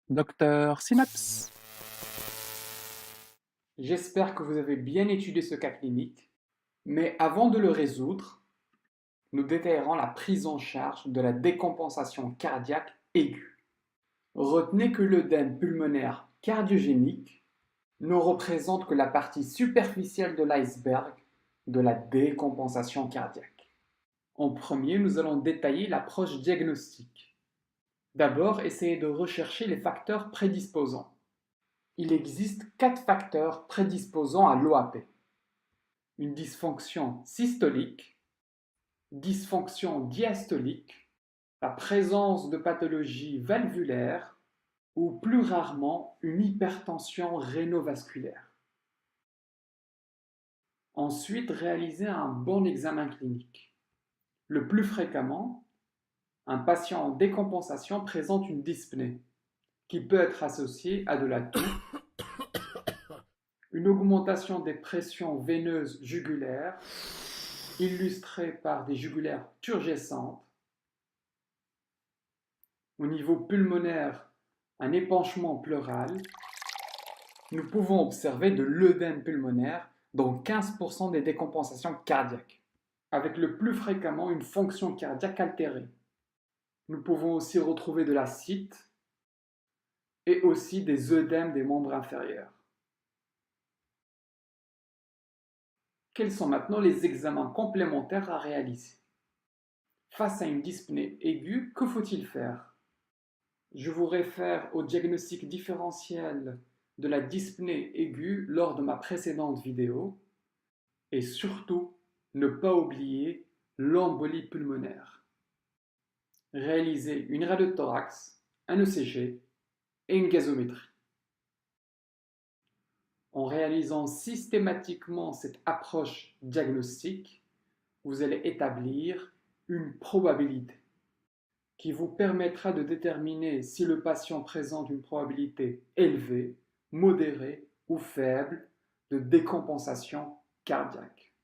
Docteur Synapse. J'espère que vous avez bien étudié ce cas clinique, mais avant de le résoudre, nous détaillerons la prise en charge de la décompensation cardiaque aiguë. Retenez que l'œdème pulmonaire cardiogénique ne représente que la partie superficielle de l'iceberg de la décompensation cardiaque. En premier, nous allons détailler l'approche diagnostique. D'abord, essayez de rechercher les facteurs prédisposants. Il existe 4 facteurs prédisposants à l'OAP. Une dysfonction systolique, dysfonction diastolique, la présence de pathologies valvulaires ou plus rarement une hypertension rénovasculaire. Ensuite, réalisez un bon examen clinique. Le plus fréquemment, un patient en décompensation présente une dyspnée qui peut être associée à de la toux, une augmentation des pressions veineuses jugulaires illustrée par des jugulaires turgescentes. Au niveau pulmonaire, un épanchement pleural. Nous pouvons observer de l'œdème pulmonaire dans 15% des décompensations cardiaques, avec le plus fréquemment une fonction cardiaque altérée. Nous pouvons aussi retrouver de la cite et aussi des œdèmes des membres inférieurs. Quels sont maintenant les examens complémentaires à réaliser? Face à une dyspnée aiguë, que faut-il faire? Je vous réfère au diagnostic différentiel de la dyspnée aiguë lors de ma précédente vidéo et surtout ne pas oublier l'embolie pulmonaire. Réalisez une radiothorax, un ECG et une gazométrie. En réalisant systématiquement cette approche diagnostique, vous allez établir une probabilité qui vous permettra de déterminer si le patient présente une probabilité élevée, modérée ou faible de décompensation cardiaque.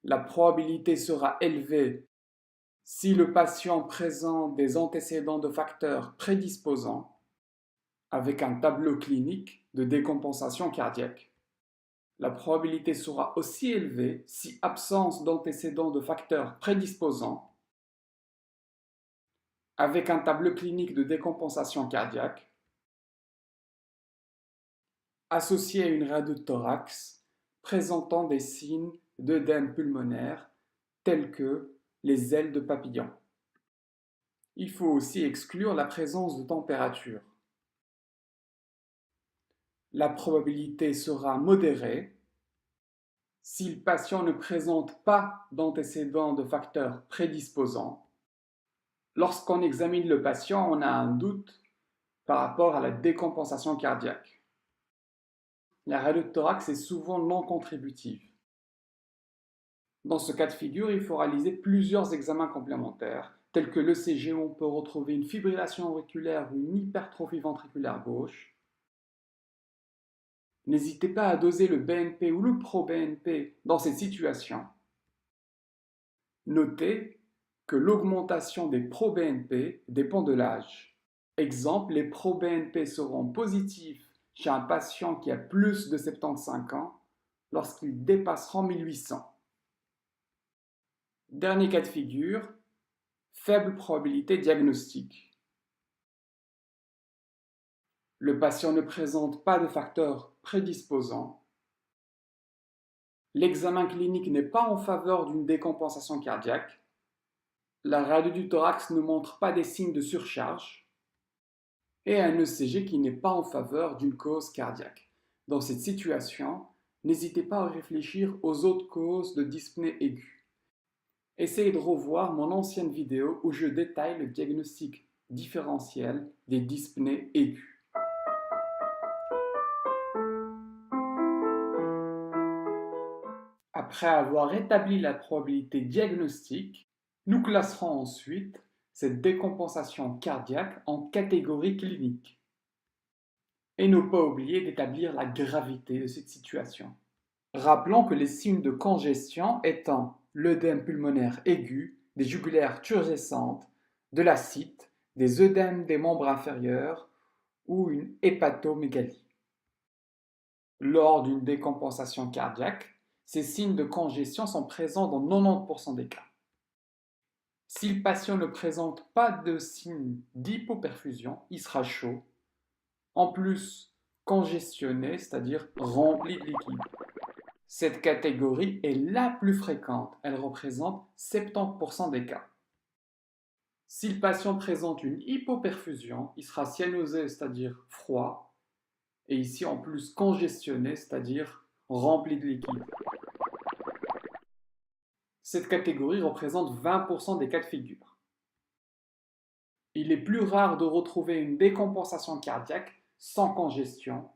La probabilité sera élevée si le patient présente des antécédents de facteurs prédisposants avec un tableau clinique de décompensation cardiaque. La probabilité sera aussi élevée si absence d'antécédents de facteurs prédisposants avec un tableau clinique de décompensation cardiaque associé à une radiothorax présentant des signes d'œdème pulmonaire tels que les ailes de papillon. Il faut aussi exclure la présence de température. La probabilité sera modérée si le patient ne présente pas d'antécédents de facteurs prédisposants. Lorsqu'on examine le patient, on a un doute par rapport à la décompensation cardiaque. La radiothorax est souvent non contributive. Dans ce cas de figure, il faut réaliser plusieurs examens complémentaires, tels que l'ECG où on peut retrouver une fibrillation auriculaire ou une hypertrophie ventriculaire gauche. N'hésitez pas à doser le BNP ou le pro-BNP dans ces situations. Notez que l'augmentation des pro-BNP dépend de l'âge. Exemple, les pro-BNP seront positifs chez un patient qui a plus de 75 ans lorsqu'ils dépasseront 1800. Dernier cas de figure, faible probabilité diagnostique. Le patient ne présente pas de facteurs prédisposants. L'examen clinique n'est pas en faveur d'une décompensation cardiaque. La radio du thorax ne montre pas des signes de surcharge. Et un ECG qui n'est pas en faveur d'une cause cardiaque. Dans cette situation, n'hésitez pas à réfléchir aux autres causes de dyspnée aiguë. Essayez de revoir mon ancienne vidéo où je détaille le diagnostic différentiel des dyspnées aiguës. Après avoir établi la probabilité diagnostique, nous classerons ensuite cette décompensation cardiaque en catégorie clinique. Et ne pas oublier d'établir la gravité de cette situation. Rappelons que les signes de congestion étant l'œdème pulmonaire aigu, des jugulaires turgescentes, de la cite, des œdèmes des membres inférieurs ou une hépatomégalie. Lors d'une décompensation cardiaque, ces signes de congestion sont présents dans 90% des cas. Si le patient ne présente pas de signes d'hypoperfusion, il sera chaud, en plus congestionné, c'est-à-dire rempli de liquide. Cette catégorie est la plus fréquente, elle représente 70% des cas. Si le patient présente une hypoperfusion, il sera cyanosé, c'est-à-dire froid, et ici en plus congestionné, c'est-à-dire rempli de liquide. Cette catégorie représente 20% des cas de figure. Il est plus rare de retrouver une décompensation cardiaque sans congestion.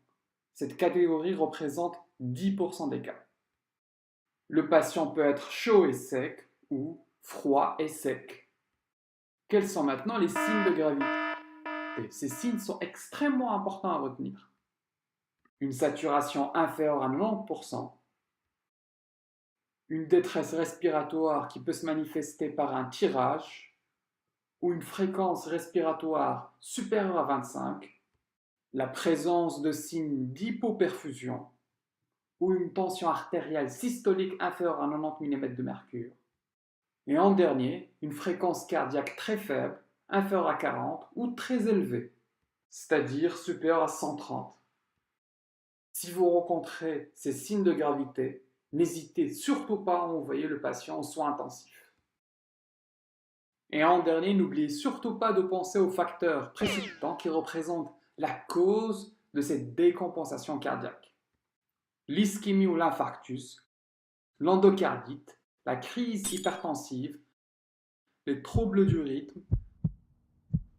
Cette catégorie représente 10% des cas. Le patient peut être chaud et sec ou froid et sec. Quels sont maintenant les signes de gravité? Ces signes sont extrêmement importants à retenir. Une saturation inférieure à 90%, une détresse respiratoire qui peut se manifester par un tirage ou une fréquence respiratoire supérieure à 25, la présence de signes d'hypoperfusion ou une tension artérielle systolique inférieure à 90 mm de mercure. Et en dernier, une fréquence cardiaque très faible, inférieure à 40 ou très élevée, c'est-à-dire supérieure à 130. Si vous rencontrez ces signes de gravité, n'hésitez surtout pas à envoyer le patient en soins intensifs. Et en dernier, n'oubliez surtout pas de penser aux facteurs précipitants qui représentent la cause de cette décompensation cardiaque. L'ischémie ou l'infarctus, l'endocardite, la crise hypertensive, les troubles du rythme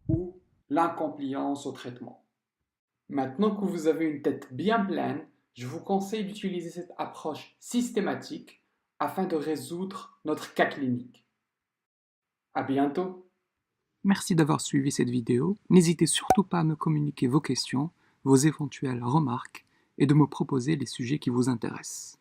ou l'incompliance au traitement. Maintenant que vous avez une tête bien pleine, je vous conseille d'utiliser cette approche systématique afin de résoudre notre cas clinique. À bientôt! Merci d'avoir suivi cette vidéo. N'hésitez surtout pas à me communiquer vos questions, vos éventuelles remarques et de me proposer les sujets qui vous intéressent.